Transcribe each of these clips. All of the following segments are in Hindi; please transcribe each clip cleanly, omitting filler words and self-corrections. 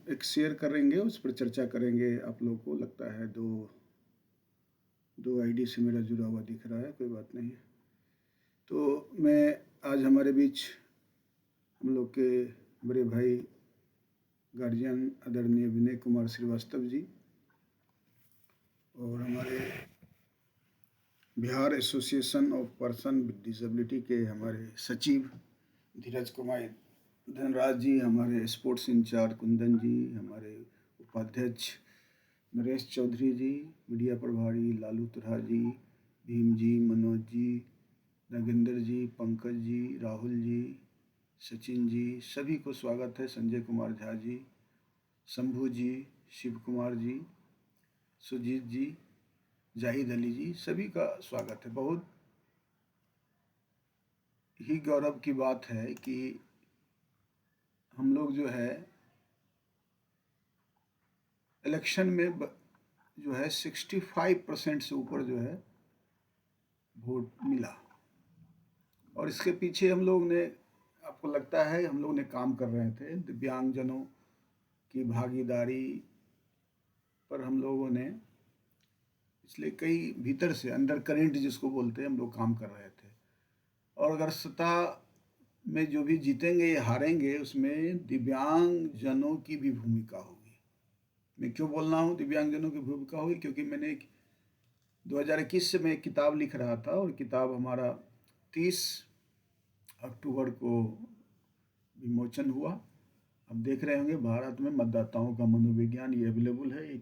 एक शेयर करेंगे, उस पर चर्चा करेंगे। आप लोग को लगता है दो आईडी से मेरा जुड़ा हुआ दिख रहा है, कोई बात नहीं। तो मैं आज हमारे बीच हम लोग के बड़े भाई गार्जियन आदरणीय विनय कुमार श्रीवास्तव जी और हमारे Bihar association of person with disability के हमारे सचिव धीरज कुमार धनराज जी, हमारे स्पोर्ट्स इंचार्ज कुंदन जी, हमारे उपाध्यक्ष नरेश चौधरी जी, मीडिया प्रभारी लालू तुरा जी, भीम जी, मनोज जी, नागेंद्र जी, पंकज जी, राहुल जी, सचिन जी, सभी को स्वागत है। संजय कुमार झा जी, शंभू जी, शिव कुमार जी, सुजीत जी, जाहिद अली जी, सभी का स्वागत है। बहुत ही गौरव की बात है कि हम लोग जो है इलेक्शन में जो है 65% से ऊपर जो है वोट मिला, और इसके पीछे हम लोग ने, आपको लगता है हम लोग ने काम कर रहे थे। दिव्यांगजनों की भागीदारी पर हम लोगों ने इसलिए कई भीतर से अंडर करेंट जिसको बोलते हैं, हम लोग काम कर रहे थे। और अगर सत्ता में जो भी जीतेंगे या हारेंगे, उसमें दिव्यांगजनों की भी भूमिका होगी। मैं क्यों बोल रहा हूँ दिव्यांगजनों की भूमिका होगी? क्योंकि मैंने 2021 से मैं एक किताब लिख रहा था, और किताब हमारा 30 अक्टूबर को विमोचन हुआ। अब देख रहे होंगे भारत में मतदाताओं का मनोविज्ञान, ये अवेलेबल है। ये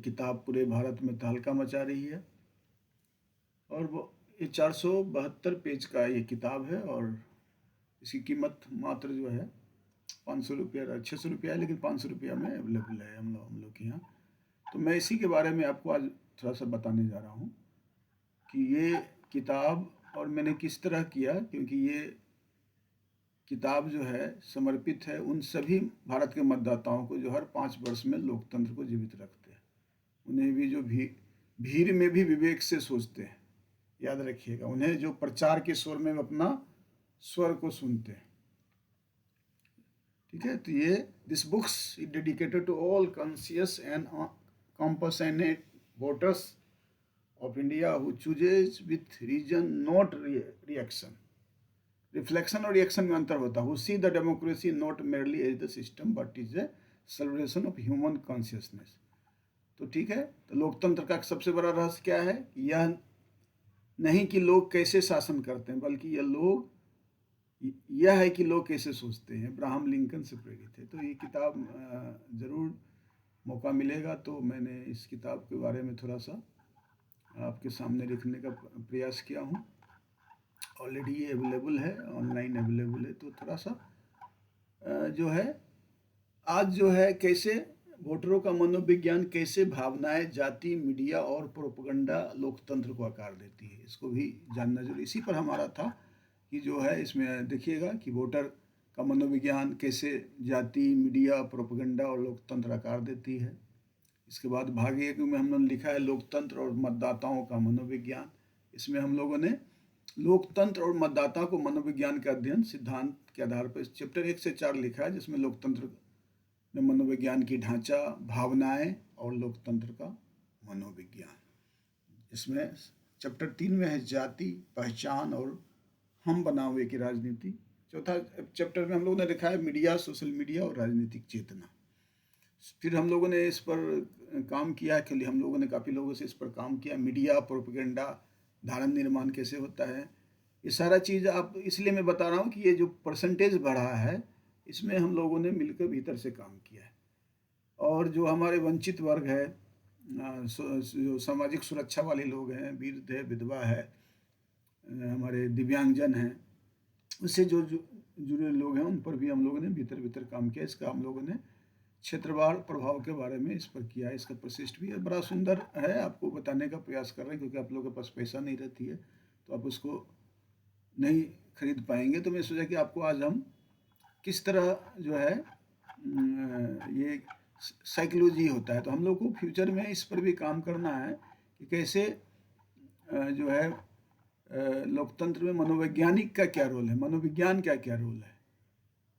किताब पूरे भारत में तहलका मचा रही है, और वो ये 472 पेज का ये किताब है, और इसकी कीमत मात्र जो है 500 रुपया, 600 रुपया है, लेकिन 500 रुपया में अवेलेबल है हम लोग के यहाँ। तो मैं इसी के बारे में आपको आज थोड़ा सा बताने जा रहा हूँ कि ये किताब और मैंने किस तरह किया, क्योंकि ये किताब जो है समर्पित है उन सभी भारत के मतदाताओं को जो हर 5 वर्ष में लोकतंत्र को जीवित रखते हैं। उन्हें भी जो भीड़ में भी विवेक से सोचते हैं, याद रखिएगा। उन्हें जो प्रचार के स्वर में अपना स्वर को सुनते हैं, ठीक है। तो ये this books is dedicated to all conscious and compassionate voters of India who chooses with reason, not reaction. Reflection और रिएक्शन में अंतर होता है। who see the democracy not merely as the system but is a celebration of human consciousness. तो ठीक है, तो लोकतंत्र का सबसे बड़ा रहस्य क्या है? यह नहीं कि लोग कैसे शासन करते हैं, बल्कि यह है कि लोग कैसे सोचते हैं। अब्राहम लिंकन से प्रेरित है। तो ये किताब ज़रूर मौका मिलेगा तो मैंने इस किताब के बारे में थोड़ा सा आपके सामने लिखने का प्रयास किया हूँ। ऑलरेडी ये अवेलेबल है, ऑनलाइन अवेलेबल है। तो थोड़ा सा जो है आज जो है कैसे वोटरों का मनोविज्ञान, कैसे भावनाएं, जाति, मीडिया और प्रोपगंडा लोकतंत्र को आकार देती है, इसको भी जानना जरूरी। इसी पर हमारा था कि जो है इसमें देखिएगा कि वोटर का मनोविज्ञान कैसे जाति, मीडिया, प्रोपगंडा और लोकतंत्र आकार देती है। इसके बाद भाग 1 में हम लोगों ने लिखा है लोकतंत्र और मतदाताओं का मनोविज्ञान। इसमें हम लोगों ने लोकतंत्र और मतदाताओं को मनोविज्ञान का अध्ययन सिद्धांत के आधार पर चैप्टर 1 से 4 लिखा है, जिसमें लोकतंत्र में मनोविज्ञान की ढांचा, भावनाएं और लोकतंत्र का मनोविज्ञान। इसमें चैप्टर 3 में है जाति, पहचान और हम बनावे की राजनीति। चौथा चैप्टर में हम लोगों ने लिखा है मीडिया, सोशल मीडिया और राजनीतिक चेतना। फिर हम लोगों ने इस पर काम किया कि हम लोगों ने काफ़ी लोगों से इस पर काम किया। मीडिया, प्रोपेगेंडा, धारणा निर्माण कैसे होता है, ये सारा चीज़ आप इसलिए मैं बता रहा हूँ कि ये जो परसेंटेज बढ़ा है, इसमें हम लोगों ने मिलकर भीतर से काम किया है। और जो हमारे वंचित वर्ग है, जो सामाजिक सुरक्षा वाले लोग हैं, वृद्ध है, विधवा है, हमारे दिव्यांगजन हैं, उससे जो जुड़े लोग हैं, उन पर भी हम लोगों ने भीतर काम किया। इसका हम लोगों ने क्षेत्रवार प्रभाव के बारे में इस पर किया है। इसका प्रशिष्ट भी है, बड़ा सुंदर है। आपको बताने का प्रयास कर रहे हैं, क्योंकि आप लोगों के पास पैसा नहीं रहती है तो आप उसको नहीं खरीद पाएंगे। तो मैं सोचा कि आपको आज हम किस तरह जो है ये साइकोलॉजी होता है, तो हम लोग को फ्यूचर में इस पर भी काम करना है कि कैसे जो है लोकतंत्र में मनोवैज्ञानिक का क्या रोल है, मनोविज्ञान का क्या रोल है,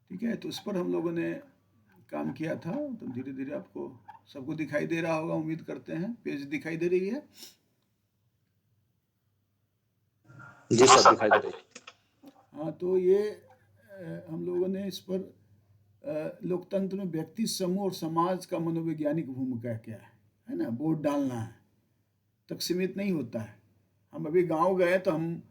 ठीक है। तो उस पर हम लोगों ने काम किया था। तो धीरे धीरे आपको सबको दिखाई दे रहा होगा, उम्मीद करते हैं। पेज दिखाई दे रही है? जी सर, दिखाई दे रही है। हाँ, तो ये हम लोगों ने इस पर लोकतंत्र में व्यक्ति, समूह और समाज का मनोवैज्ञानिक भूमिका क्या है ना। वोट डालना है तक सीमित नहीं होता है। हम अभी गांव गए तो हम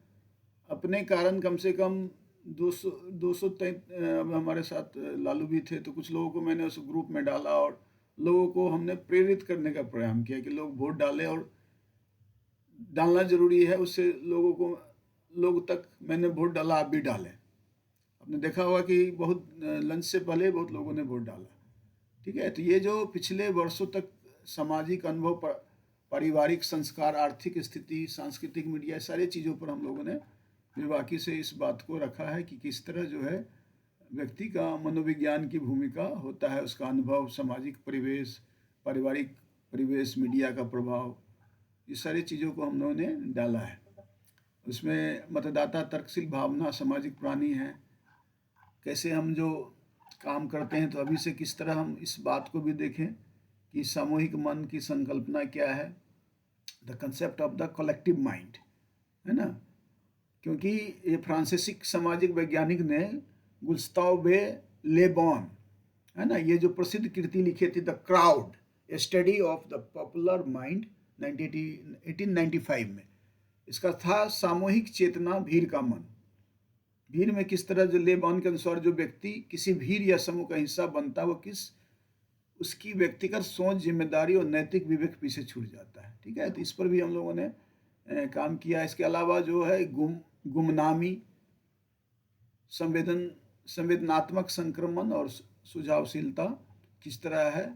अपने कारण कम से कम 200 अब हमारे साथ लालू भी थे, तो कुछ लोगों को मैंने उस ग्रुप में डाला और लोगों को हमने प्रेरित करने का प्रयास किया कि लोग वोट डालें, और डालना ज़रूरी है। उससे लोग तक मैंने वोट डाला, आप भी डालें। आपने देखा होगा कि बहुत लंच से पहले बहुत लोगों ने वोट डाला। ठीक है, तो ये जो पिछले वर्षों तक सामाजिक अनुभव, पारिवारिक संस्कार, आर्थिक स्थिति, सांस्कृतिक मीडिया, सारी चीज़ों पर हम लोगों ने बेबाकी से इस बात को रखा है कि किस तरह जो है व्यक्ति का मनोविज्ञान की भूमिका होता है, उसका अनुभव, सामाजिक परिवेश, पारिवारिक परिवेश, मीडिया का प्रभाव, ये सारी चीज़ों को हम लोगों ने डाला है। उसमें मतदाता तर्कशील भावना, सामाजिक प्राणी हैं, कैसे हम जो काम करते हैं, तो अभी से किस तरह हम इस बात को भी देखें कि सामूहिक मन की संकल्पना क्या है, the concept of the collective mind, है ना। क्योंकि ये फ्रांसीसी सामाजिक वैज्ञानिक ने गुस्ताव बे ले बॉन, है ना, ये जो प्रसिद्ध कृति लिखी थी, the crowd, A study of the popular mind, 1895 में। इसका था सामूहिक चेतना, भीड़ का मन। भीड़ में किस तरह, जो ले बॉन के अनुसार, जो व्यक्ति किसी भीड़ या समूह का हिस्सा बनता है, वो उसकी व्यक्तिगत सोच, जिम्मेदारी और नैतिक विवेक पीछे छूट जाता है। ठीक है, तो इस पर भी हम लोगों ने काम किया। इसके अलावा जो है गुमनामी, संवेदनात्मक संक्रमण और सुझावशीलता किस तरह है,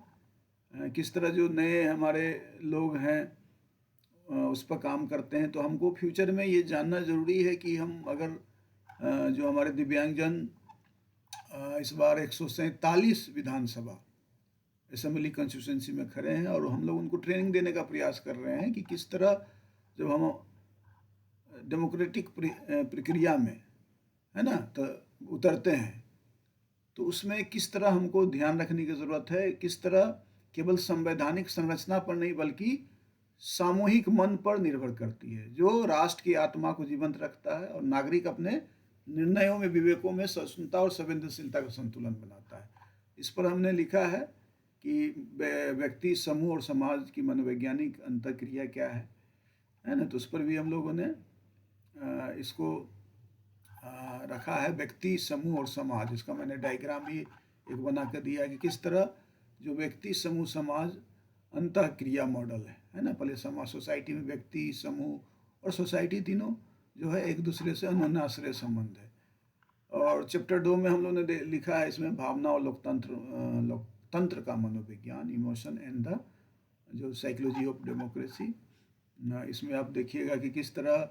किस तरह जो नए हमारे लोग हैं उस पर काम करते हैं। तो हमको फ्यूचर में ये जानना ज़रूरी है कि हम अगर जो हमारे दिव्यांगजन इस बार 147 विधानसभा असेंबली कंस्टिट्यूंसी में खड़े हैं, और हम लोग उनको ट्रेनिंग देने का प्रयास कर रहे हैं कि किस तरह जब हम डेमोक्रेटिक प्रक्रिया में, है ना, तो उतरते हैं, तो उसमें किस तरह हमको ध्यान रखने की ज़रूरत है। किस तरह केवल संवैधानिक संरचना पर नहीं बल्कि सामूहिक मन पर निर्भर करती है, जो राष्ट्र की आत्मा को जीवंत रखता है और नागरिक अपने निर्णयों में, विवेकों में सहिष्णुता और संवेदनशीलता का संतुलन बनाता है। इस पर हमने लिखा है कि व्यक्ति, समूह और समाज की मनोवैज्ञानिक अंतर्क्रिया क्या है ना। तो उस पर भी हम लोगों ने इसको रखा है, व्यक्ति, समूह और समाज। इसका मैंने डायग्राम भी एक बना कर दिया है कि किस तरह जो व्यक्ति, समूह, समाज अंतःक्रिया मॉडल है ना। पहले समाज, सोसाइटी में व्यक्ति, समूह और सोसाइटी तीनों जो है एक दूसरे से अन्योन्याश्रय संबंध है। और चैप्टर 2 में हम लोगों ने लिखा है इसमें भावना और लोकतंत्र का मनोविज्ञान, इमोशन एंड द जो साइकोलॉजी ऑफ डेमोक्रेसी। इसमें आप देखिएगा कि किस तरह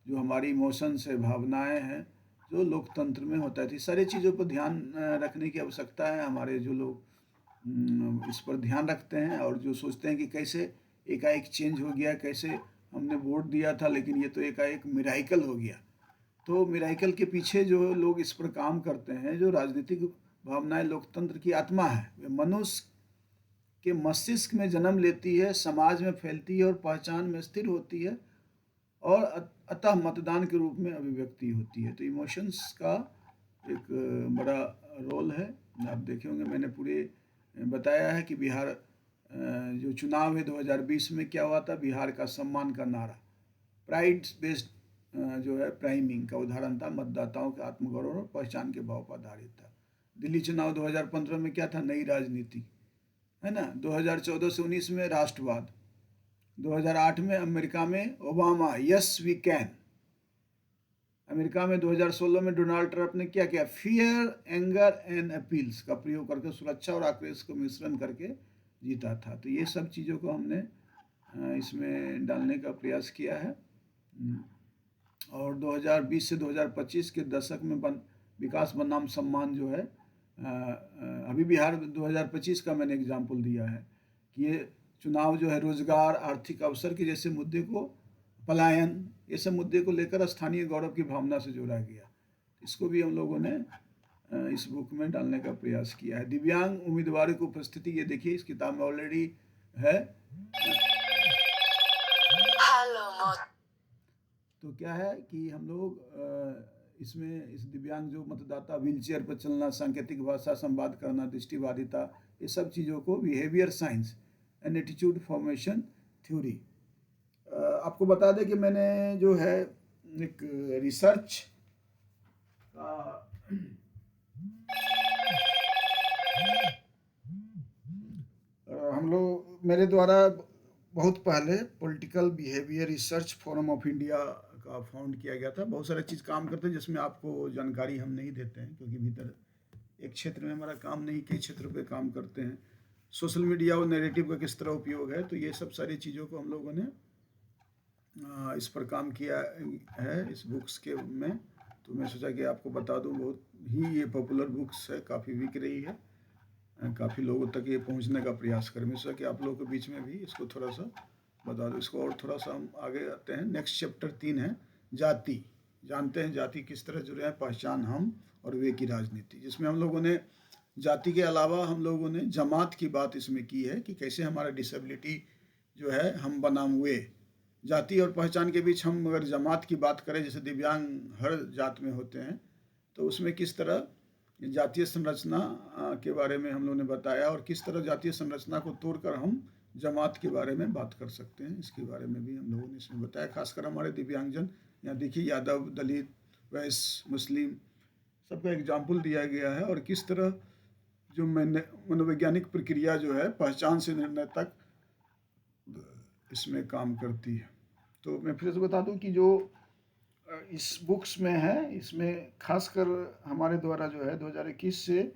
जो हमारी इमोशंस है, भावनाएं हैं, जो लोकतंत्र में होता है। तो सारी चीज़ों पर ध्यान रखने की आवश्यकता है। हमारे जो लोग इस पर ध्यान रखते हैं और जो सोचते हैं कि कैसे एकाएक चेंज हो गया, कैसे हमने वोट दिया था लेकिन ये तो एकाएक मिराइकल हो गया। तो मिराइकल के पीछे जो लोग इस पर काम करते हैं, जो राजनीतिक भावनाएं लोकतंत्र की आत्मा है, वे मनुष्य के मस्तिष्क में जन्म लेती है, समाज में फैलती है और पहचान में स्थिर होती है, और अतः मतदान के रूप में अभिव्यक्ति होती है। तो इमोशंस का एक बड़ा रोल है। आप देखे होंगे मैंने पूरे बताया है कि बिहार जो चुनाव है 2020 में क्या हुआ था। बिहार का सम्मान का नारा, प्राइड बेस्ड जो है प्राइमिंग का उदाहरण था, मतदाताओं के आत्मगौरव और पहचान के भाव पर आधारित था। दिल्ली चुनाव 2015 में क्या था, नई राजनीति, है ना। 2014 से 19 में राष्ट्रवाद। 2008 में अमेरिका में Obama, yes we can. America में 2016 में डोनाल्ड ट्रंप ने क्या किया, फियर, एंगर एंड अपील्स का प्रयोग करके सुरक्षा और आक्रोश को मिश्रण करके जीता था। तो ये सब चीज़ों को हमने इसमें डालने का प्रयास किया है। और 2020 से 2025 के दशक में विकास बनाम सम्मान जो है, अभी बिहार 2025 का मैंने एग्जाम्पल दिया है कि ये चुनाव जो है रोजगार, आर्थिक अवसर के जैसे मुद्दे को, पलायन, ये सब मुद्दे को लेकर स्थानीय गौरव की भावना से जोड़ा गया। इसको भी हम लोगों ने इस बुक में डालने का प्रयास किया है। दिव्यांग उम्मीदवारों की उपस्थिति, ये देखिए इस किताब में ऑलरेडी है। तो क्या है कि हम लोग इसमें इस दिव्यांग जो मतदाता, व्हीलचेयर पर चलना, सांकेतिक भाषा, संवाद करना, दृष्टिबाधिता, ये सब चीज़ों को behaviour science and attitude formation theory. आपको बता दें कि मैंने जो है एक रिसर्च का हम लोग, मेरे द्वारा बहुत पहले political behaviour research forum of India का फाउंड किया गया था। बहुत सारे चीज़ काम करते हैं जिसमें आपको जानकारी हम नहीं देते हैं, क्योंकि भीतर एक क्षेत्र में हमारा काम नहीं, कई क्षेत्र पे काम करते हैं। सोशल मीडिया और नैरेटिव का किस तरह उपयोग है, तो ये सब सारी चीज़ों को हम लोगों ने इस पर काम किया है इस बुक्स के में। तो मैं सोचा कि आपको बता दूं, बहुत ही ये पॉपुलर बुक्स है, काफ़ी बिक रही है, काफ़ी लोगों तक ये पहुंचने का प्रयास करें। मैं सोचा कि आप लोगों के बीच में भी इसको थोड़ा सा बता दूं। इसको और थोड़ा सा हम आगे आते हैं। नेक्स्ट चैप्टर 3 है जाति। जानते हैं जाति किस तरह जुड़े हैं, पहचान, हम और वे की राजनीति, जिसमें हम लोगों ने जाति के अलावा हम लोगों ने जमात की बात इसमें की है कि कैसे हमारा डिसेबिलिटी जो है हम बनाम हुए। जाति और पहचान के बीच हम अगर जमात की बात करें, जैसे दिव्यांग हर जात में होते हैं, तो उसमें किस तरह जातीय संरचना के बारे में हम लोगों ने बताया, और किस तरह जातीय संरचना को तोड़कर हम जमात के बारे में बात कर सकते हैं, इसके बारे में भी हम लोगों ने इसमें बताया। खासकर हमारे दिव्यांगजन, यहाँ देखिए यादव, दलित, वैश्य, मुस्लिम, सबका एग्जाम्पल दिया गया है, और किस तरह जो मनोवैज्ञानिक प्रक्रिया जो है पहचान से निर्णय तक इसमें काम करती है। तो मैं फिर से बता दूं कि जो इस बुक्स में है, इसमें खासकर हमारे द्वारा जो है 2021 से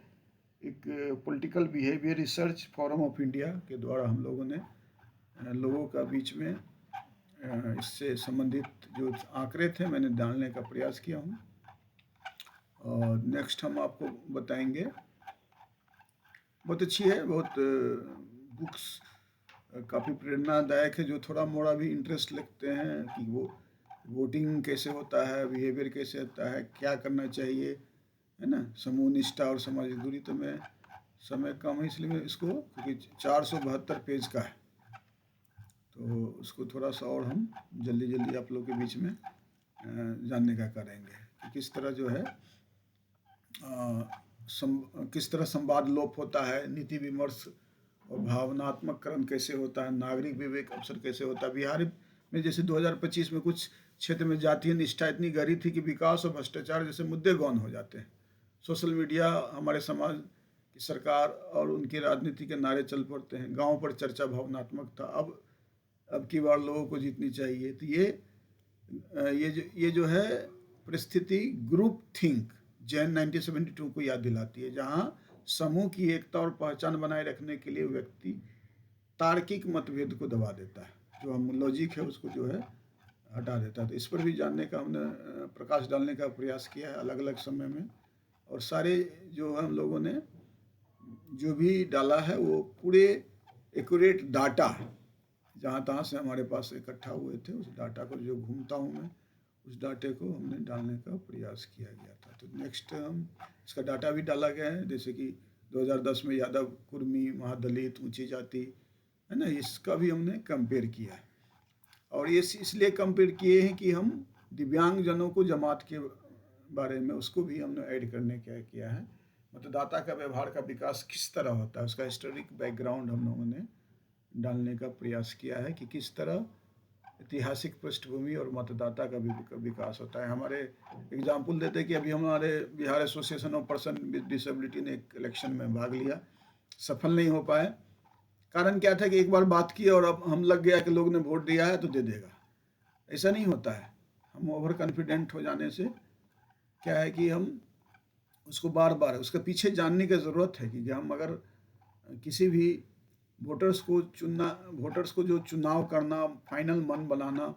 एक political behaviour research forum of India के द्वारा हम लोगों ने लोगों का बीच में इससे संबंधित जो आंकड़े थे मैंने डालने का प्रयास किया हूँ। और नेक्स्ट हम आपको बताएंगे, बहुत अच्छी है, बहुत बुक्स काफ़ी प्रेरणादायक है, जो थोड़ा मोड़ा भी इंटरेस्ट लगते हैं कि वो वोटिंग कैसे होता है, बिहेवियर कैसे होता है, क्या करना चाहिए, है ना, समूह निष्ठा और सामाजिक दूरी। तो मैं, समय कम है इसलिए मैं इसको, क्योंकि 472 पेज का है, तो उसको थोड़ा सा और हम जल्दी जल्दी आप लोग के बीच में जानने का करेंगे कि किस तरह जो है किस तरह संवाद लोप होता है, नीति विमर्श और भावनात्मककरण कैसे होता है, नागरिक विवेक अवसर कैसे होता है। बिहार में जैसे 2025 में कुछ क्षेत्र में जातीय निष्ठा इतनी गहरी थी कि विकास और भ्रष्टाचार जैसे मुद्दे गौण हो जाते हैं। सोशल मीडिया हमारे समाज की सरकार और उनकी राजनीति के नारे चल पड़ते हैं। गांव पर चर्चा भावनात्मक था, अब की बार लोगों को जीतनी चाहिए। तो ये जो है परिस्थिति ग्रुप थिंक जैन 1972 को याद दिलाती है, जहाँ समूह की एकता और पहचान बनाए रखने के लिए व्यक्ति तार्किक मतभेद को दबा देता है, जो हम लॉजिक है उसको जो है हटा देता है। तो इस पर भी जानने का हमने प्रकाश डालने का प्रयास किया है अलग अलग समय में, और सारे जो हम लोगों ने जो भी डाला है वो पूरे एक्यूरेट डाटा जहाँ तहाँ से हमारे पास इकट्ठा हुए थे, उस डाटा को जो घूमता हूँ मैं, उस डाटे को हमने डालने का प्रयास किया गया था। तो नेक्स्ट हम इसका डाटा भी डाला गया है, जैसे कि 2010 में यादव, कुर्मी, महादलित, ऊंची जाति, है ना, इसका भी हमने कंपेयर किया है। और ये इसलिए कंपेयर किए हैं कि हम दिव्यांगजनों को जमात के बारे में उसको भी हमने ऐड करने का किया है। मतदाता का व्यवहार का विकास किस तरह होता है, उसका हिस्टोरिक बैकग्राउंड हम लोगों ने डालने का प्रयास किया है कि किस तरह ऐतिहासिक पृष्ठभूमि और मतदाता का विकास होता है। हमारे एग्जाम्पल देते कि अभी हमारे Bihar association of person with disability ने एक इलेक्शन में भाग लिया, सफल नहीं हो पाए। कारण क्या था कि एक बार बात की और अब हम लग गया कि लोग ने वोट दिया है तो दे देगा। ऐसा नहीं होता है। हम ओवर कॉन्फिडेंट हो जाने से क्या है कि हम उसको बार बार उसके पीछे जानने की ज़रूरत है कि हम अगर किसी भी वोटर्स को जो चुनाव करना, फाइनल मन बनाना,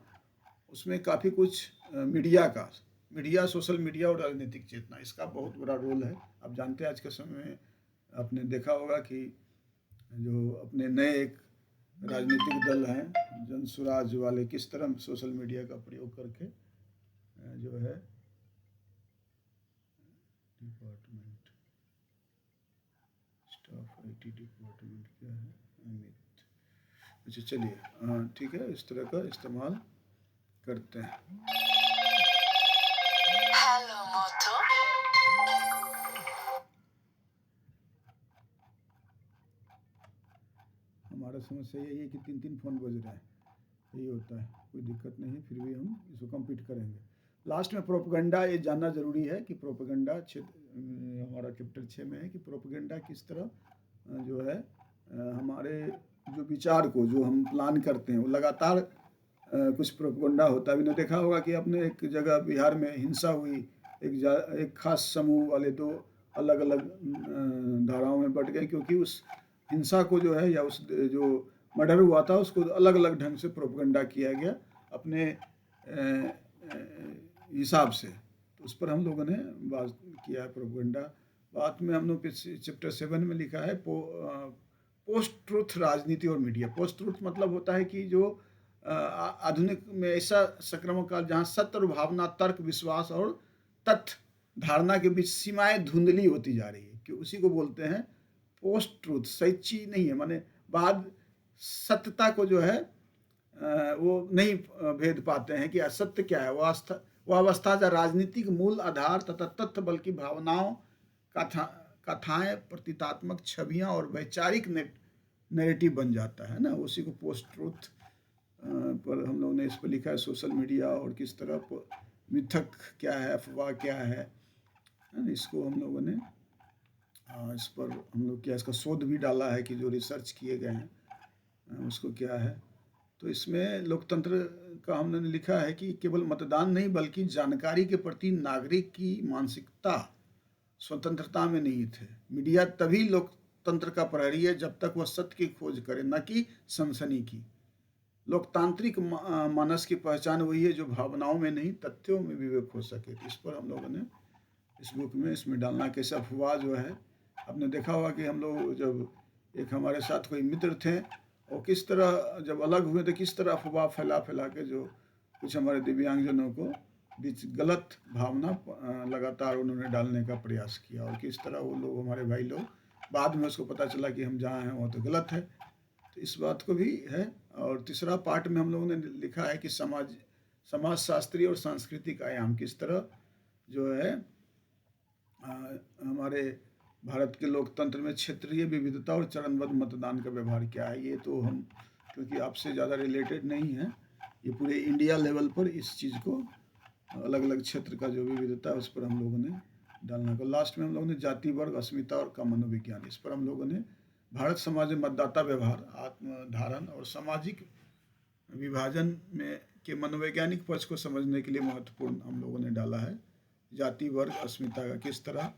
उसमें काफ़ी कुछ मीडिया, सोशल मीडिया और राजनीतिक चेतना, इसका बहुत बड़ा रोल है। आप जानते हैं आज के समय में आपने देखा होगा कि जो अपने नए एक राजनीतिक दल हैं जनसुराज वाले, किस तरह सोशल मीडिया का प्रयोग करके जो है डिपार्टमेंट आईटी डिपार्टमेंट क्या है, अमित। अच्छा चलिए, हाँ ठीक है, इस तरह का इस्तेमाल करते हैं। Hello, Moto. हमारा समस्या यही है कि 3 फ़ोन बज रहा है, यही होता है, कोई दिक्कत नहीं है, फिर भी हम इसको कंप्लीट करेंगे। लास्ट में प्रोपेगेंडा, ये जानना ज़रूरी है कि प्रोपेगेंडा हमारा चैप्टर 6 में है कि प्रोपेगेंडा किस तरह जो है हमारे जो विचार को जो हम प्लान करते हैं वो लगातार कुछ प्रोपेगेंडा होता है। अभी ने देखा होगा कि अपने एक जगह बिहार में हिंसा हुई, एक खास समूह वाले दो अलग अलग धाराओं में बट गए, क्योंकि उस हिंसा को जो है या उस जो मर्डर हुआ था उसको अलग अलग ढंग से प्रोपेगेंडा किया गया अपने हिसाब से। तो उस पर हम लोगों ने बात किया है प्रोपेगेंडा। बाद में हम लोग चैप्टर 7 में लिखा है पोस्ट ट्रुथ राजनीति और मीडिया। पोस्ट ट्रुथ मतलब होता है कि जो आधुनिक में ऐसा संक्रमण काल जहाँ सत्य और भावना, तर्क, विश्वास और तथ्य धारणा के बीच सीमाएं धुंधली होती जा रही है, कि उसी को बोलते हैं पोस्ट ट्रुथ। सच्ची नहीं है, माने बाद सत्यता को जो है वो नहीं भेद पाते हैं कि असत्य क्या है। वो अवस्था जहाँ राजनीतिक मूल आधार तथा तथ्य बल्कि भावनाओं, कथाएं, प्रतीकात्मक छवियां और वैचारिक नैरेटिव बन जाता है ना, उसी को पोस्ट ट्रुथ पर हम लोगों ने इस पर लिखा है। सोशल मीडिया और किस तरह मिथक क्या है, अफवाह क्या है, इसको हम लोगों ने इस पर हम लोग क्या इसका शोध भी डाला है कि जो रिसर्च किए गए हैं उसको क्या है। तो इसमें लोकतंत्र का हमने लिखा है कि केवल मतदान नहीं बल्कि जानकारी के प्रति नागरिक की मानसिकता स्वतंत्रता में निहित है। मीडिया तभी लोकतंत्र का प्रहरी है जब तक वह सत्य की खोज करे, न कि सनसनी की। लोकतांत्रिक मानस की पहचान वही है जो भावनाओं में नहीं तथ्यों में विवेक हो सके। तो इस पर हम लोगों ने इस बुक में इसमें डालना कैसे अफवाह जो है। आपने देखा होगा कि हम लोग जब एक हमारे साथ कोई मित्र थे और किस तरह जब अलग हुए तो किस तरह अफवाह फैला के जो कुछ हमारे दिव्यांगजनों को बीच गलत भावना लगातार उन्होंने डालने का प्रयास किया, और किस तरह वो लोग हमारे भाई लोग बाद में उसको पता चला कि हम जहाँ हैं वो तो गलत है। तो इस बात को भी है। और तीसरा पार्ट में हम लोगों ने लिखा है कि समाज शास्त्रीय और सांस्कृतिक आयाम किस तरह जो है हमारे भारत के लोकतंत्र में क्षेत्रीय विविधता और चरणबद्ध मतदान का व्यवहार क्या है। ये तो हम क्योंकि आपसे ज़्यादा रिलेटेड नहीं है, ये पूरे इंडिया लेवल पर इस चीज़ को अलग अलग क्षेत्र का जो विविधता है उस पर हम लोगों ने डालना को। लास्ट में हम लोगों ने जाति, वर्ग, अस्मिता और का मनोविज्ञान, इस पर हम लोगों ने भारत समाज में मतदाता व्यवहार, आत्मधारण और सामाजिक विभाजन में के मनोवैज्ञानिक पक्ष को समझने के लिए महत्वपूर्ण हम लोगों ने डाला है। जाति, वर्ग, अस्मिता का किस तरह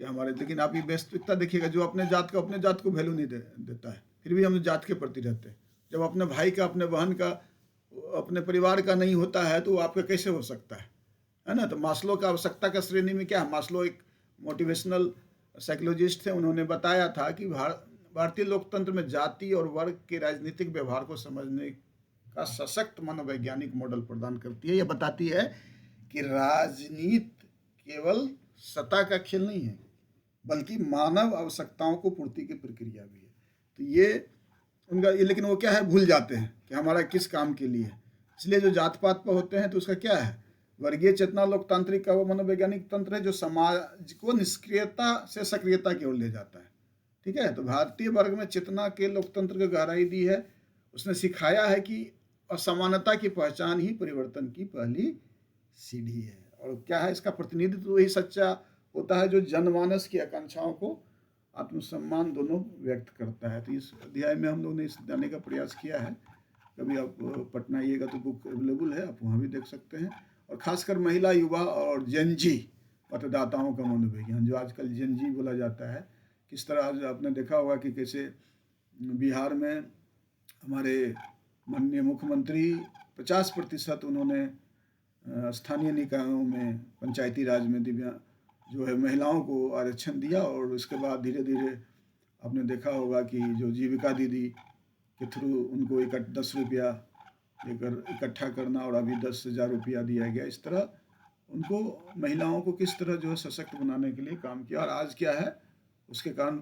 कि हमारे, लेकिन आप ये वास्तविकता देखिएगा, जो अपने जात को वैल्यू नहीं देता है, फिर भी हम जात के प्रति रहते हैं। जब अपने भाई का, अपने बहन का, अपने परिवार का नहीं होता है तो आपका कैसे हो सकता है ना। तो मास्लो का आवश्यकता का श्रेणी में क्या है, मास्लो एक मोटिवेशनल साइकोलॉजिस्ट थे, उन्होंने बताया था कि भारतीय लोकतंत्र में जाति और वर्ग के राजनीतिक व्यवहार को समझने का सशक्त मनोवैज्ञानिक मॉडल प्रदान करती है। यह बताती है कि राजनीति केवल सत्ता का खेल नहीं है बल्कि मानव आवश्यकताओं को पूर्ति की प्रक्रिया भी है। तो ये उनका ये, लेकिन वो क्या है, भूल जाते हैं कि हमारा किस काम के लिए है। इसलिए जो जात पात पर होते हैं तो उसका क्या है, वर्गीय चेतना लोकतांत्रिक का वो मनोवैज्ञानिक तंत्र है जो समाज को निष्क्रियता से सक्रियता की ओर ले जाता है। ठीक है, तो भारतीय वर्ग में चेतना के लोकतंत्र को गहराई दी है। उसने सिखाया है कि असमानता की पहचान ही परिवर्तन की पहली सीढ़ी है। और क्या है, इसका प्रतिनिधित्व वही सच्चा होता है जो जनमानस की आकांक्षाओं को आत्मसम्मान दोनों व्यक्त करता है। तो इस अध्याय में हम लोगों ने इस जाने का प्रयास किया है। कभी आप पटना आइएगा तो बुक अवेलेबल है, आप वहाँ भी देख सकते हैं। और खासकर महिला, युवा और जेनजी मतदाताओं का मनोविज्ञान, जो आजकल जेनजी बोला जाता है, किस तरह आपने देखा होगा कि कैसे बिहार में हमारे माननीय मुख्यमंत्री 50% उन्होंने स्थानीय निकायों में, पंचायती राज में जो है महिलाओं को आरक्षण दिया। और उसके बाद धीरे धीरे आपने देखा होगा कि जो जीविका दीदी के थ्रू उनको 10 रुपया इकट्ठा करना, और अभी 10,000 रुपया दिया गया। इस तरह उनको, महिलाओं को किस तरह जो है सशक्त बनाने के लिए काम किया। और आज क्या है, उसके कारण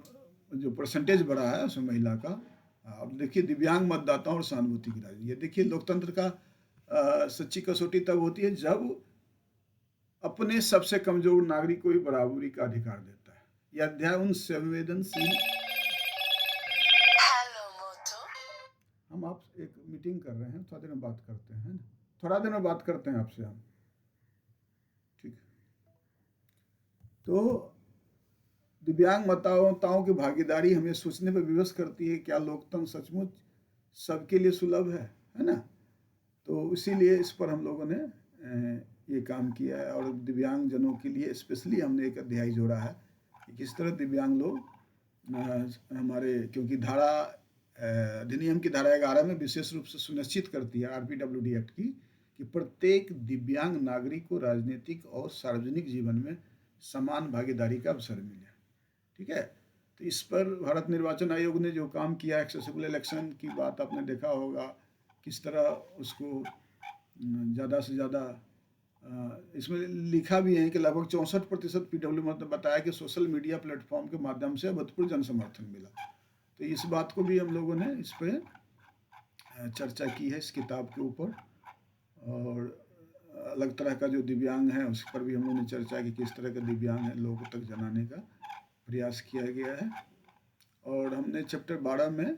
जो परसेंटेज बढ़ा है उसमें महिला का। अब देखिए दिव्यांग मतदाताओं और सहानुभूति की राजनीति, ये देखिए लोकतंत्र का सच्ची कसौटी तब होती है जब अपने सबसे कमजोर नागरिक को भी बराबरी का अधिकार देता है। यह अध्याय उन संवेदनशील। हम आप एक मीटिंग कर रहे हैं, थोड़ा देर में बात करते हैं ना, थोड़ा देर में बात करते हैं आपसे हम, ठीक है। तो दिव्यांग मतदाताओं की भागीदारी हमें सोचने पर विवश करती है, क्या लोकतंत्र सचमुच सबके लिए सुलभ है ना। तो इसीलिए इस पर हम लोगों ने ये काम किया है, और दिव्यांग जनों के लिए स्पेशली हमने एक अध्याय जोड़ा है कि किस तरह दिव्यांग लोग हमारे, क्योंकि धारा अधिनियम की धारा 11 में विशेष रूप से सुनिश्चित करती है RPWD एक्ट की कि प्रत्येक दिव्यांग नागरिक को राजनीतिक और सार्वजनिक जीवन में समान भागीदारी का अवसर मिले, ठीक है। तो इस पर भारत निर्वाचन आयोग ने जो काम किया, एक्सेसिबल इलेक्शन की बात आपने देखा होगा, किस तरह उसको ज़्यादा से ज़्यादा इसमें लिखा भी है कि लगभग 64% PW ने बताया कि सोशल मीडिया प्लेटफॉर्म के माध्यम से अभूतपूर्व जन समर्थन मिला। तो इस बात को भी हम लोगों ने इस पर चर्चा की है इस किताब के ऊपर, और अलग तरह का जो दिव्यांग है उस पर भी हम लोगों ने चर्चा की, किस तरह के दिव्यांग हैं लोगों तक जनाने का प्रयास किया गया है। और हमने चैप्टर 12 में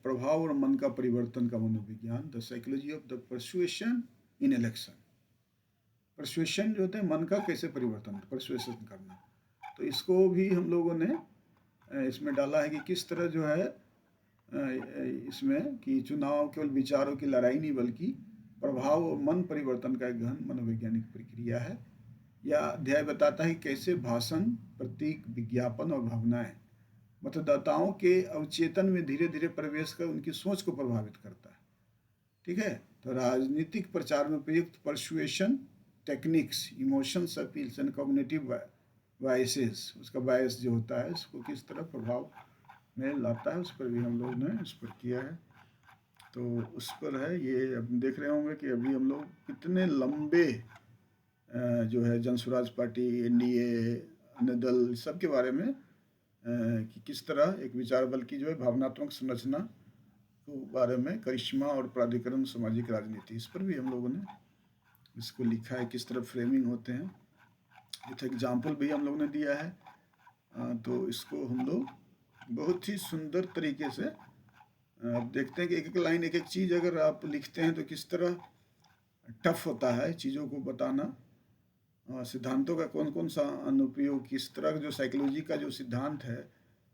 प्रभाव और मन का परिवर्तन का मनोविज्ञान, the psychology of the persuasion in election. Persuasion जो होता है मन का कैसे परिवर्तन, परसुएशन करना, तो इसको भी हम लोगों ने इसमें डाला है कि किस तरह जो है इसमें कि चुनाव केवल विचारों की लड़ाई नहीं बल्कि प्रभाव और मन परिवर्तन का एक गहन मनोवैज्ञानिक प्रक्रिया है। यह अध्याय बताता है कैसे भाषण, प्रतीक, विज्ञापन और भावनाएं मतदाताओं के अवचेतन में धीरे धीरे प्रवेश कर उनकी सोच को प्रभावित करता है, ठीक है। तो राजनीतिक प्रचार में प्रयुक्त persuasion techniques, emotions, appeals and cognitive biases, उसका बायस जो होता है उसको किस तरह प्रभाव में लाता है, उस पर भी हम लोग ने इस पर किया है। तो उस पर है ये, अब देख रहे होंगे कि अभी हम लोग कितने लंबे जो है जन स्वराज पार्टी, NDA, अन्य दल, सब के बारे में कि किस तरह एक विचार बल की जो है भावनात्मक संरचना के बारे में, करिश्मा और प्राधिकरण सामाजिक राजनीति, इस पर भी हम लोगों ने इसको लिखा है, किस तरह फ्रेमिंग होते हैं। एक एग्जाम्पल भी हम लोगों ने दिया है। तो इसको हम लोग बहुत ही सुंदर तरीके से आप देखते हैं कि एक एक लाइन, एक एक चीज़ अगर आप लिखते हैं तो किस तरह टफ होता है चीज़ों को बताना, सिद्धांतों का कौन कौन सा अनुप्रयोग, किस तरह जो साइकोलॉजी का जो सिद्धांत है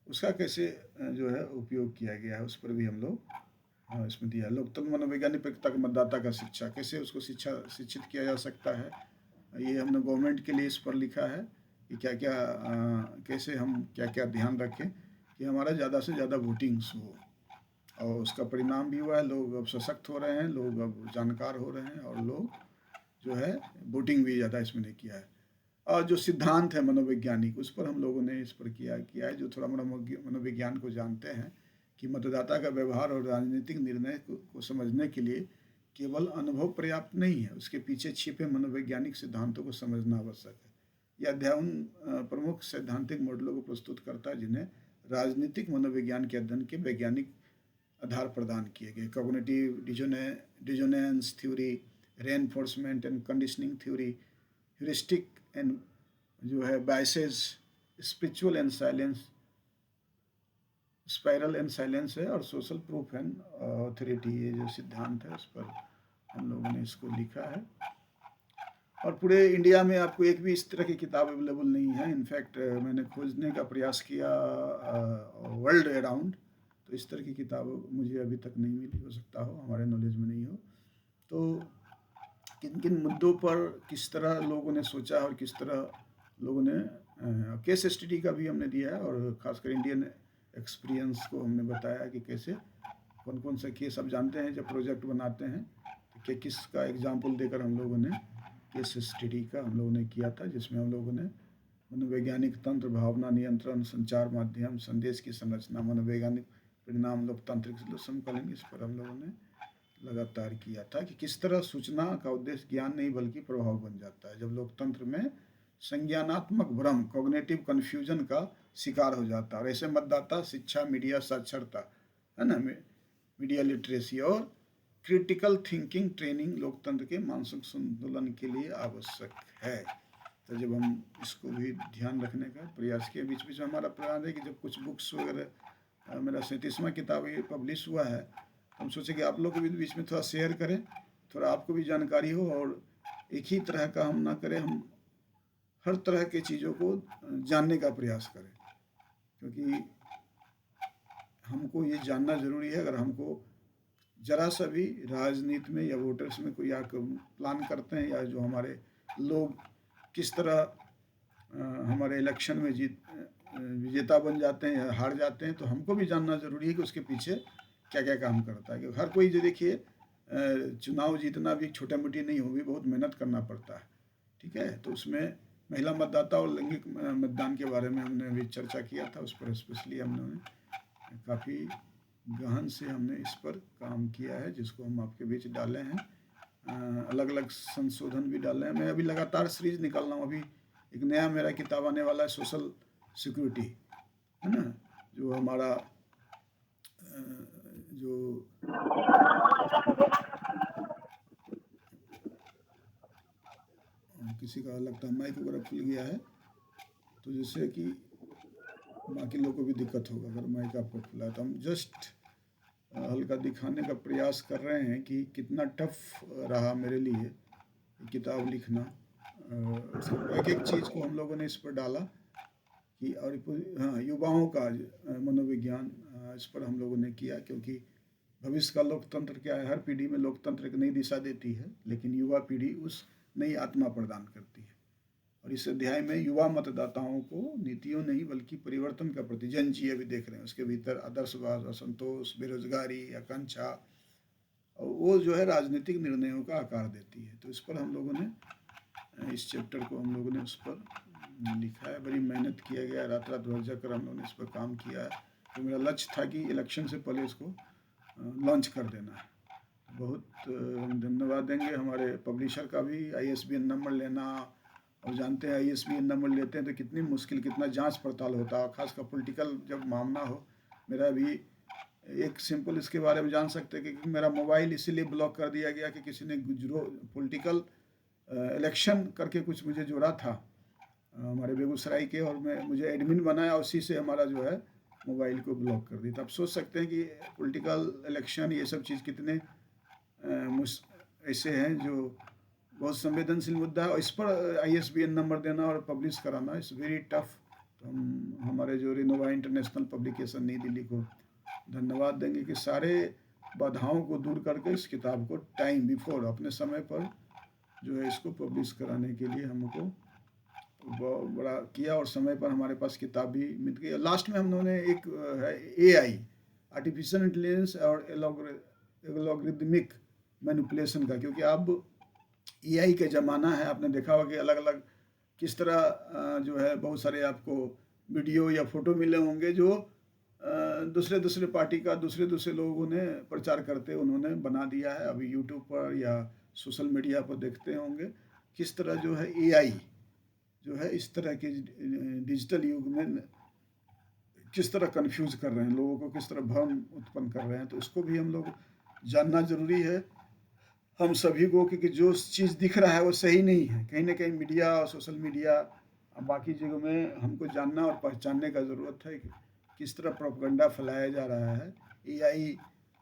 उसका कैसे जो है उपयोग किया गया है, उस पर भी हम लोग इसमें दिया है। लोकतंत्र मनोवैज्ञानिक प्रक्रिया मतदाता का शिक्षा, कैसे उसको शिक्षित किया जा सकता है, ये हमने गवर्नमेंट के लिए इस पर लिखा है कि क्या क्या कैसे हम क्या क्या ध्यान रखें कि हमारा ज़्यादा से ज़्यादा वोटिंग्स हो, और उसका परिणाम भी हुआ है, लोग अब सशक्त हो रहे हैं, लोग अब जानकार हो रहे हैं, और लोग जो है वोटिंग भी ज़्यादा इसमें नहीं किया है। और जो सिद्धांत है मनोवैज्ञानिक, उस पर हम लोगों ने इस पर किया है, जो थोड़ा मनोविज्ञान को जानते हैं कि मतदाता का व्यवहार और राजनीतिक निर्णय को समझने के लिए केवल अनुभव पर्याप्त नहीं है, उसके पीछे छिपे मनोवैज्ञानिक सिद्धांतों को समझना आवश्यक है। यह अध्याय उन प्रमुख सैद्धांतिक मॉडलों को प्रस्तुत करता है जिन्हें राजनीतिक मनोविज्ञान के अध्ययन के वैज्ञानिक आधार प्रदान किए गए। Cognitive dissonance theory, reinforcement and conditioning theory, heuristic and जो है biases, spiritual and silence, spiral and silence है, और सोशल प्रूफ एंड ऑथोरिटी, ये जो सिद्धांत है उस पर हम लोगों ने इसको लिखा है। और पूरे इंडिया में आपको एक भी इस तरह की किताब अवेलेबल नहीं है। इनफैक्ट मैंने खोजने का प्रयास किया वर्ल्ड अराउंड, तो इस तरह की किताब मुझे अभी तक नहीं मिली, हो सकता हो हमारे नॉलेज में नहीं हो। तो किन किन मुद्दों पर किस तरह लोगों ने सोचा और किस तरह लोगों ने केस स्टडी का भी हमने दिया है, और ख़ासकर इंडियन एक्सपीरियंस को हमने बताया कि कैसे कौन कौन सा केस, आप जानते हैं जब प्रोजेक्ट बनाते हैं तो क्या किसका एग्जाम्पल देकर हम लोगों ने केस स्टडी का हम लोगों ने किया था, जिसमें हम लोगों ने मनोवैज्ञानिक तंत्र, भावना नियंत्रण, संचार माध्यम, संदेश की संरचना, मनोवैज्ञानिक परिणाम, लोकतांत्रिक समकालीन, इस पर हम लोगों ने लगातार किया था कि किस तरह सूचना का उद्देश्य ज्ञान नहीं बल्कि प्रभाव बन जाता है। जब लोकतंत्र में संज्ञानात्मक भ्रम, कॉग्निटिव कन्फ्यूजन का शिकार हो जाता है। और ऐसे मतदाता शिक्षा, मीडिया साक्षरता, है ना, मीडिया लिटरेसी और क्रिटिकल थिंकिंग ट्रेनिंग लोकतंत्र के मानसिक संतुलन के लिए आवश्यक है। तो जब हम इसको भी ध्यान रखने का प्रयास किए, बीच बीच में हमारा प्रयास है कि जब कुछ बुक्स वगैरह, मेरा 37वां किताब ये पब्लिश हुआ है, तो हम सोचे कि आप लोग को भी बीच में थोड़ा शेयर करें, थोड़ा आपको भी जानकारी हो, और एक ही तरह का हम ना करें, हम हर तरह के चीज़ों को जानने का प्रयास करें, क्योंकि हमको ये जानना ज़रूरी है। अगर हमको जरा सा भी राजनीति में या वोटर्स में कोई आकर प्लान करते हैं, या जो हमारे लोग किस तरह हमारे इलेक्शन में विजेता बन जाते हैं या हार जाते हैं, तो हमको भी जानना ज़रूरी है कि उसके पीछे क्या क्या काम करता है। क्योंकि हर कोई जो देखिए चुनाव जीतना भी छोटा मोटी नहीं हो, भी बहुत मेहनत करना पड़ता है, ठीक है। तो उसमें महिला मतदाता और लैंगिक मतदान के बारे में हमने अभी चर्चा किया था, उस पर स्पेशली हमने काफ़ी गहन से हमने इस पर काम किया है, जिसको हम आपके बीच डाले हैं। अलग अलग संशोधन भी डाले हैं। मैं अभी लगातार सीरीज निकाल रहा हूँ। अभी एक नया मेरा किताब आने वाला है, सोशल सिक्योरिटी, है ना, जो हमारा जो किसी का लगता है माइक वगैरह खुल गया है, तो जिससे कि बाकी लोगों को भी दिक्कत होगा अगर माइक आपका खुला है। तो हम जस्ट हल्का दिखाने का प्रयास कर रहे हैं कि कितना टफ रहा मेरे लिए किताब लिखना। एक एक चीज़ को हम लोगों ने इस पर डाला कि, और हाँ, युवाओं का मनोविज्ञान इस पर हम लोगों ने किया, क्योंकि भविष्य का लोकतंत्र क्या है, हर पीढ़ी में लोकतंत्र एक नई दिशा देती है, लेकिन युवा पीढ़ी उस नई आत्मा प्रदान करती है। और इस अध्याय में युवा मतदाताओं को नीतियों नहीं बल्कि परिवर्तन का प्रति जनजीवन भी देख रहे हैं। उसके भीतर आदर्शवाद, असंतोष, बेरोजगारी, आकांक्षा, और वो जो है राजनीतिक निर्णयों का आकार देती है। तो इस पर हम लोगों ने इस चैप्टर को हम लोगों ने उस पर लिखा है। बड़ी मेहनत किया गया, रात रात भर जाकर हम लोगों ने इस पर काम किया है। तो मेरा लक्ष्य था कि इलेक्शन से पहले इसको लॉन्च कर देना है। बहुत धन्यवाद देंगे हमारे पब्लिशर का भी। ISBN नंबर लेना, और जानते हैं ISBN नंबर लेते हैं तो कितनी मुश्किल, कितना जांच पड़ताल होता है, खासकर पॉलिटिकल जब मामला हो। मेरा भी एक सिंपल इसके बारे में जान सकते हैं कि मेरा मोबाइल इसीलिए ब्लॉक कर दिया गया कि किसी ने पॉलिटिकल इलेक्शन करके कुछ मुझे जोड़ा था हमारे बेगूसराय के, और मुझे एडमिन बनाया, उसी से हमारा जो है मोबाइल को ब्लॉक कर दिया। तो आप सोच सकते हैं कि पॉलिटिकल इलेक्शन ये सब चीज़ कितने ऐसे हैं जो बहुत संवेदनशील मुद्दा है, और इस पर ISBN नंबर देना और पब्लिश कराना इज़ वेरी टफ। तो हम हमारे जो रिनोवा इंटरनेशनल पब्लिकेशन नई दिल्ली को धन्यवाद देंगे कि सारे बाधाओं को दूर करके इस किताब को टाइम बिफोर, अपने समय पर जो है इसको पब्लिश कराने के लिए हमको बड़ा किया, और समय पर हमारे पास किताब भी मिल गई। लास्ट में हम लोगों ने एक है AI, आर्टिफिशियल इंटेलिजेंस और एल्गोरिदमिक मैनिपुलेशन का, क्योंकि अब AI का ज़माना है। आपने देखा होगा कि अलग अलग किस तरह जो है बहुत सारे आपको वीडियो या फोटो मिले होंगे जो दूसरे पार्टी का दूसरे लोगों ने प्रचार करते उन्होंने बना दिया है। अभी यूट्यूब पर या सोशल मीडिया पर देखते होंगे किस तरह जो है AI जो है इस तरह के डिजिटल युग में किस तरह कंफ्यूज कर रहे हैं लोगों को, किस तरह भ्रम उत्पन्न कर रहे हैं। तो इसको भी हम लोग जानना ज़रूरी है हम सभी को, क्योंकि जो चीज़ दिख रहा है वो सही नहीं है। कहीं ना कहीं मीडिया और सोशल मीडिया बाकी जगहों में हमको जानना और पहचानने का ज़रूरत है कि किस तरह प्रोपगंडा फैलाया जा रहा है। AI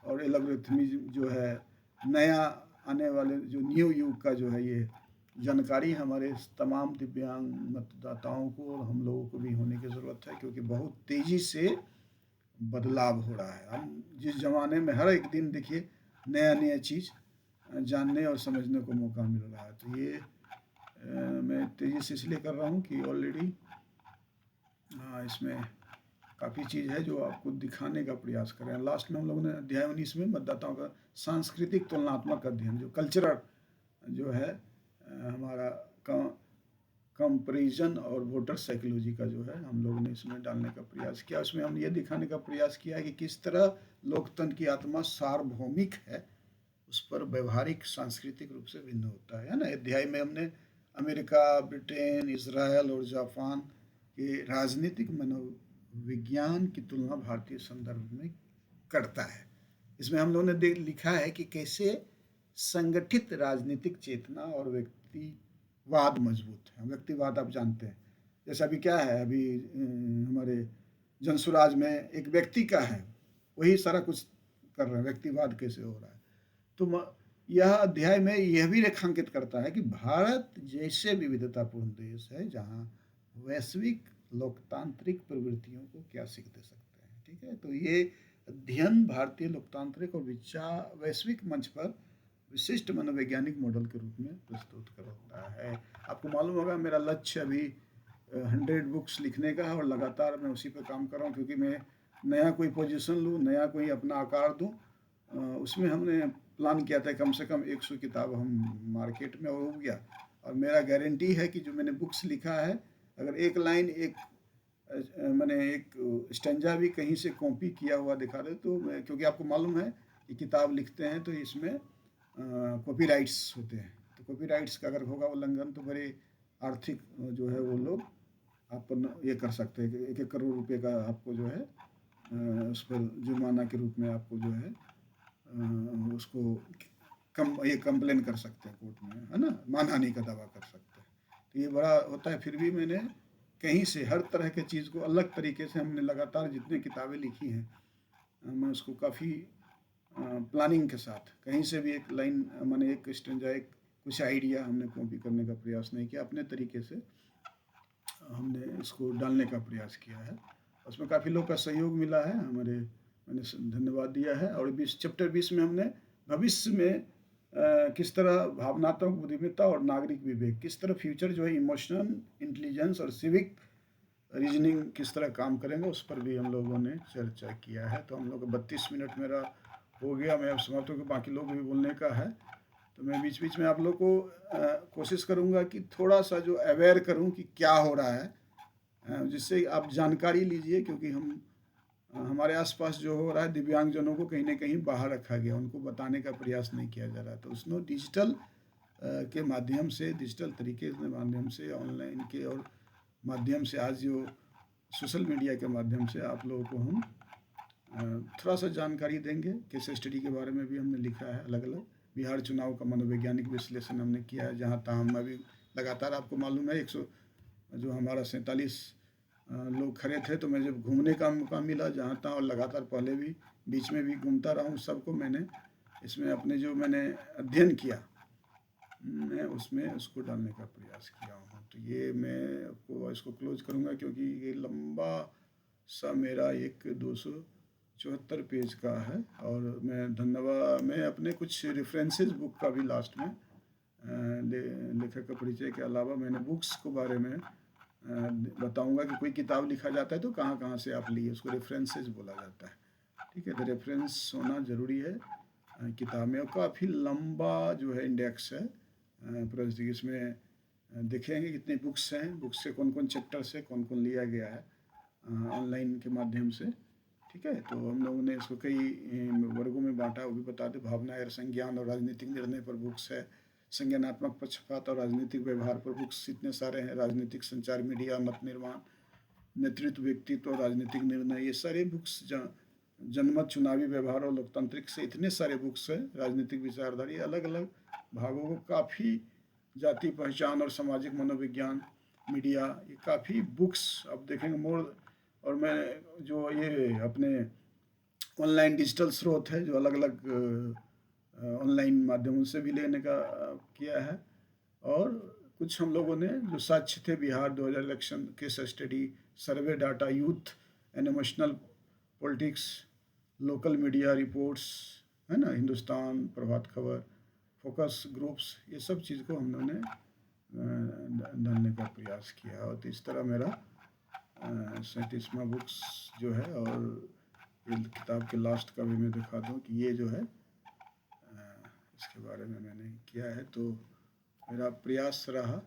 और एल्गोरिथमिज्म जो है नया आने वाले जो न्यू युग का जो है, ये जानकारी हमारे तमाम दिव्यांग मतदाताओं को और हम लोगों को भी होने की ज़रूरत है, क्योंकि बहुत तेज़ी से बदलाव हो रहा है। हम जिस ज़माने में हर एक दिन देखिए नया चीज़ जानने और समझने को मौका मिल रहा है। तो ये मैं तेज़ी से इसलिए कर रहा हूँ कि ऑलरेडी इसमें काफ़ी चीज़ है जो आपको दिखाने का प्रयास कर रहे हैं। लास्ट में हम लोगों ने अध्याय 19 में मतदाताओं का सांस्कृतिक तुलनात्मक अध्ययन, जो कल्चरल जो है हमारा कंपैरिजन और वोटर साइकोलॉजी का जो है हम लोगों ने इसमें डालने का प्रयास किया। उसमें हम ये दिखाने का प्रयास किया है कि किस तरह लोकतंत्र की आत्मा सार्वभौमिक है, उस पर व्यवहारिक सांस्कृतिक रूप से भिन्न होता है ना। अध्याय में हमने अमेरिका, ब्रिटेन, इजराइल और जापान कि राजनीतिक मनोविज्ञान की तुलना भारतीय संदर्भ में करता है। इसमें हम लोगों ने लिखा है कि कैसे संगठित राजनीतिक चेतना और व्यक्तिवाद मजबूत है। व्यक्तिवाद आप जानते हैं, जैसे अभी क्या है, अभी हमारे जनसुराज में एक व्यक्ति का है, वही सारा कुछ कर रहा है, व्यक्तिवाद कैसे हो रहा है। तो यह अध्याय में यह भी रेखांकित करता है कि भारत जैसे विविधतापूर्ण देश है जहाँ वैश्विक लोकतांत्रिक प्रवृत्तियों को क्या सीख दे सकते हैं। ठीक है, तो ये अध्ययन भारतीय लोकतांत्रिक और वैश्विक मंच पर विशिष्ट मनोवैज्ञानिक मॉडल के रूप में प्रस्तुत करता है। आपको मालूम होगा मेरा लक्ष्य अभी 100 बुक्स लिखने का है और लगातार मैं उसी पर काम कर रहा हूँ, क्योंकि मैं नया कोई पोजीशन लूँ, नया कोई अपना आकार दूँ। उसमें हमने प्लान किया था कम से कम 100 किताब हम मार्केट में, और हो गया। और मेरा गारंटी है कि जो मैंने बुक्स लिखा है, अगर एक लाइन मैंने एक स्टेंजा भी कहीं से कॉपी किया हुआ दिखा दे तो मैं, क्योंकि आपको मालूम है कि किताब लिखते हैं तो इसमें कॉपीराइट्स होते हैं, तो कॉपीराइट्स का अगर होगा उल्लंघन तो बड़े आर्थिक जो है वो लोग आप ये कर सकते हैं कि 1-1 करोड़ रुपए का आपको जो है उस पर जुर्माना के रूप में आपको जो है उसको ये कंप्लेन कर सकते हैं कोर्ट में, है ना, मानहानि का दावा कर सकते हैं। तो ये बड़ा होता है। फिर भी मैंने कहीं से हर तरह के चीज़ को अलग तरीके से, हमने लगातार जितने किताबें लिखी हैं मैं उसको काफ़ी प्लानिंग के साथ, कहीं से भी एक लाइन मैंने एक स्टेंजा एक कुछ आइडिया हमने कॉपी करने का प्रयास नहीं किया, अपने तरीके से हमने इसको डालने का प्रयास किया है। उसमें काफ़ी लोग का सहयोग मिला है, मैंने धन्यवाद दिया है। और चैप्टर 20 में हमने भविष्य में किस तरह भावनात्मक बुद्धिमत्ता और नागरिक विवेक, किस तरह फ्यूचर जो है इमोशनल इंटेलिजेंस और सिविक रीजनिंग किस तरह काम करेंगे, उस पर भी हम लोगों ने चर्चा किया है। तो हम लोग 32 मिनट मेरा हो गया, मैं अब समाप्त होकर, बाकी लोग भी बोलने का है। तो मैं बीच बीच में आप लोग को कोशिश करूँगा कि थोड़ा सा जो अवेयर करूँ कि क्या हो रहा है, जिससे आप जानकारी लीजिए, क्योंकि हमारे आसपास जो हो रहा है दिव्यांगजनों को कहीं ना कहीं बाहर रखा गया, उनको बताने का प्रयास नहीं किया जा रहा। तो उसमें डिजिटल के माध्यम से, डिजिटल तरीके के माध्यम से, ऑनलाइन के और माध्यम से, आज जो सोशल मीडिया के माध्यम से आप लोगों को हम थोड़ा सा जानकारी देंगे। केस स्टडी के बारे में भी हमने लिखा है, अलग अलग बिहार चुनाव का मनोवैज्ञानिक विश्लेषण हमने किया है, जहाँ तहाँ हम अभी लगातार, आपको मालूम है 100 जो हमारा 47 लोग खड़े थे, तो मैं जब घूमने का मौका मिला जहाँ तहाँ, और लगातार पहले भी बीच में भी घूमता रहा हूँ, सबको मैंने इसमें अपने जो मैंने अध्ययन किया मैं उसमें उसको डालने का प्रयास किया हूँ। तो ये मैं आपको इसको क्लोज करूँगा, क्योंकि ये लंबा सा मेरा एक 274 पेज का है। और मैं अपने कुछ रेफरेंसेस बुक का भी लास्ट में लेखक का परिचय के अलावा मैंने बुक्स के बारे में बताऊंगा कि कोई किताब लिखा जाता है तो कहाँ कहाँ से आप लिए, उसको रेफरेंसेस बोला जाता है। ठीक है, तो रेफरेंस होना ज़रूरी है किताब में। और काफ़ी लंबा जो है इंडेक्स है प्रस्तुति, इसमें देखेंगे कितने बुक्स हैं, बुक्स से कौन कौन चैप्टर से कौन कौन लिया गया है ऑनलाइन के माध्यम से। ठीक है, तो हम लोगों ने इसको कई वर्गों में बांटा, वो भी बता दें। भावना और संज्ञान और राजनीतिक निर्णय पर बुक्स है, संज्ञानात्मक पक्षपात और राजनीतिक व्यवहार पर बुक्स इतने सारे हैं, राजनीतिक संचार, मीडिया, मत निर्माण, नेतृत्व, व्यक्तित्व और राजनीतिक निर्णय, ये सारे बुक्स, जनमत, चुनावी व्यवहार और लोकतांत्रिक से इतने सारे बुक्स हैं। राजनीतिक विचारधारा, अलग अलग भागों को, काफ़ी जाति पहचान और सामाजिक मनोविज्ञान, मीडिया, ये काफ़ी बुक्स आप देखेंगे मोर। और मैं जो ये अपने ऑनलाइन डिजिटल स्रोत है, जो अलग अलग ऑनलाइन माध्यमों से भी लेने का किया है। और कुछ हम लोगों ने जो साक्ष्य थे, Bihar 2000 election case study, survey data, youth and emotional politics, local media reports, है ना, हिंदुस्तान, प्रभात खबर, फोकस ग्रुप्स, ये सब चीज़ को हम लोगों ने डालने का प्रयास किया। और तो इस तरह मेरा 37वां बुक्स जो है। और ये किताब के लास्ट का भी मैं दिखा दूँ कि ये जो है इसके बारे में मैंने किया है। तो मेरा प्रयास रहा